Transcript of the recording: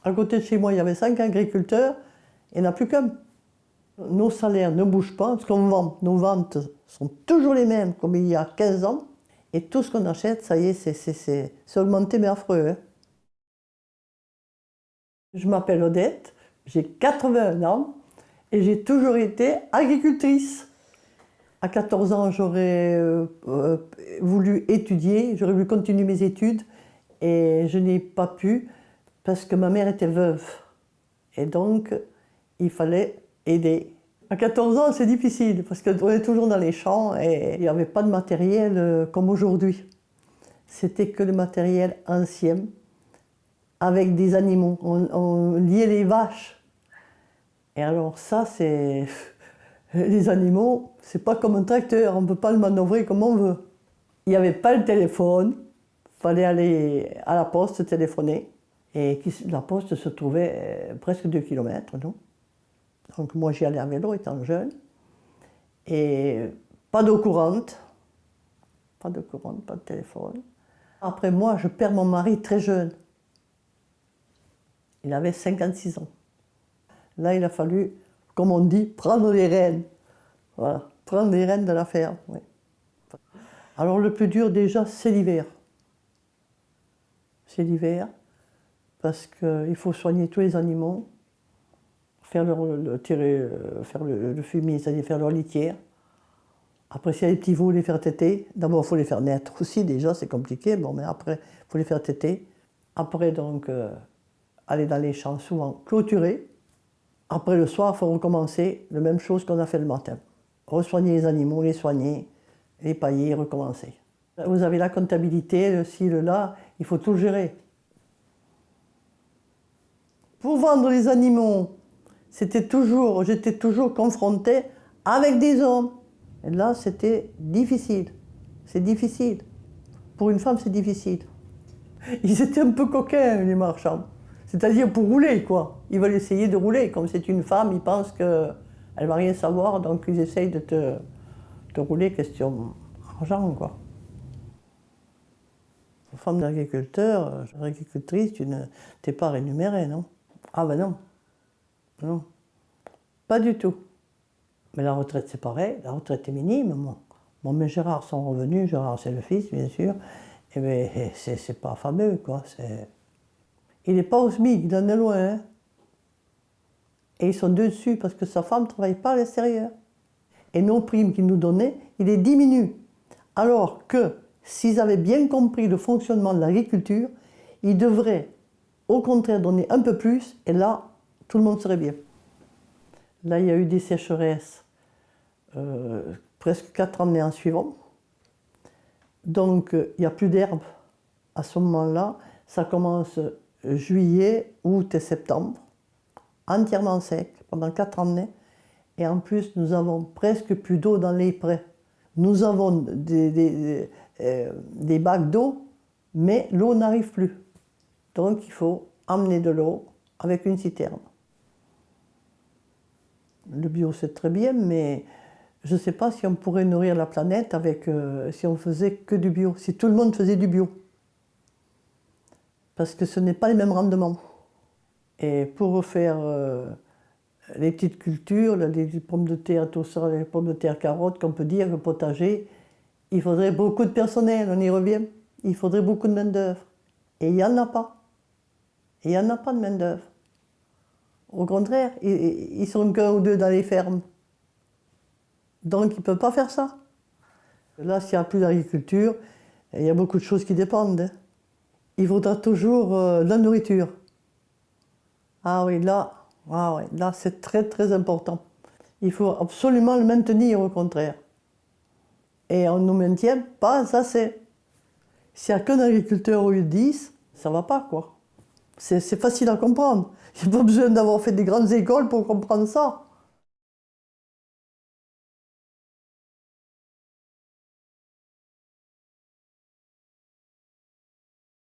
À côté de chez moi, il y avait 5 agriculteurs, il n'y en a plus qu'un. Nos salaires ne bougent pas, ce qu'on vend, nos ventes sont toujours les mêmes comme il y a 15 ans. Et tout ce qu'on achète, ça y est, c'est augmenté mais affreux. Hein. Je m'appelle Odette, j'ai 81 ans et j'ai toujours été agricultrice. À 14 ans, j'aurais voulu étudier, j'aurais voulu continuer mes études et je n'ai pas pu parce que ma mère était veuve. Et donc, il fallait aider. À 14 ans, c'est difficile parce qu'on est toujours dans les champs et il n'y avait pas de matériel comme aujourd'hui. C'était que le matériel ancien avec des animaux. On liait les vaches. Et alors ça, c'est... Les animaux, c'est pas comme un tracteur, on ne peut pas le manœuvrer comme on veut. Il n'y avait pas le téléphone, il fallait aller à la poste téléphoner. Et la poste se trouvait presque 2 km, non? Donc moi j'y allais à vélo étant jeune. Et pas d'eau courante, pas de téléphone. Après moi, je perds mon mari très jeune. Il avait 56 ans. Là, il a fallu, comme on dit, prendre les rênes. Voilà, prendre les rênes de la ferme. Oui. Alors le plus dur déjà, c'est l'hiver. C'est l'hiver, parce qu'il faut soigner tous les animaux, faire faire le fumier, c'est-à-dire faire leur litière. Après, s'il y a des petits veaux, les faire téter. D'abord, il faut les faire naître aussi, déjà, c'est compliqué. Bon, mais après, il faut les faire téter. Après, donc, aller dans les champs, souvent clôturés. Après, le soir, il faut recommencer la même chose qu'on a fait le matin. Resoigner les animaux, les soigner, les pailler, recommencer. Vous avez la comptabilité, le ci, le là, il faut tout gérer. Pour vendre les animaux, j'étais toujours confrontée avec des hommes. Et là, c'était difficile. C'est difficile. Pour une femme, c'est difficile. Ils étaient un peu coquins, les marchands. C'est-à-dire pour rouler, quoi. Ils veulent essayer de rouler. Comme c'est une femme, ils pensent qu'elle ne va rien savoir, donc ils essayent de te rouler, question argent, quoi. Femme d'agriculteur, agricultrice, tu n'es pas rémunérée, non? Ah ben non. Non. Pas du tout. Mais la retraite, c'est pareil. La retraite est minime. Bon, mais Gérard, son revenu, Gérard, c'est le fils, bien sûr. Eh bien, c'est pas fameux, quoi. Il n'est pas au SMIC, il en est loin. Hein. Et ils sont dessus parce que sa femme ne travaille pas à l'extérieur. Et nos primes qu'ils nous donnaient, il les diminuent. Alors que, s'ils avaient bien compris le fonctionnement de l'agriculture, ils devraient, au contraire, donner un peu plus, et là, tout le monde serait bien. Là, il y a eu des sécheresses presque 4 années en suivant. Donc, il n'y a plus d'herbe à ce moment-là. Ça commence juillet, août et septembre, entièrement sec, pendant 4 années. Et en plus, nous avons presque plus d'eau dans les prés. Nous avons des bacs d'eau, mais l'eau n'arrive plus. Donc, il faut emmener de l'eau avec une citerne. Le bio, c'est très bien, mais je ne sais pas si on pourrait nourrir la planète si on faisait que du bio, si tout le monde faisait du bio. Parce que ce n'est pas les mêmes rendements. Et pour refaire les petites cultures, les pommes de terre, tout ça, les pommes de terre, carottes, qu'on peut dire, le potager, il faudrait beaucoup de personnel, on y revient. Il faudrait beaucoup de main-d'œuvre. Et il n'y en a pas. Et il n'y en a pas de main-d'œuvre. Au contraire, ils sont qu'un ou deux dans les fermes. Donc ils ne peuvent pas faire ça. Là, s'il n'y a plus d'agriculture, il y a beaucoup de choses qui dépendent. Hein. Il faudra toujours de la nourriture. Ah oui, là c'est très très important. Il faut absolument le maintenir au contraire. Et on ne nous maintient pas assez. S'il n'y a qu'un agriculteur au lieu de 10, ça ne va pas, quoi. C'est facile à comprendre. Il n'y a pas besoin d'avoir fait des grandes écoles pour comprendre ça.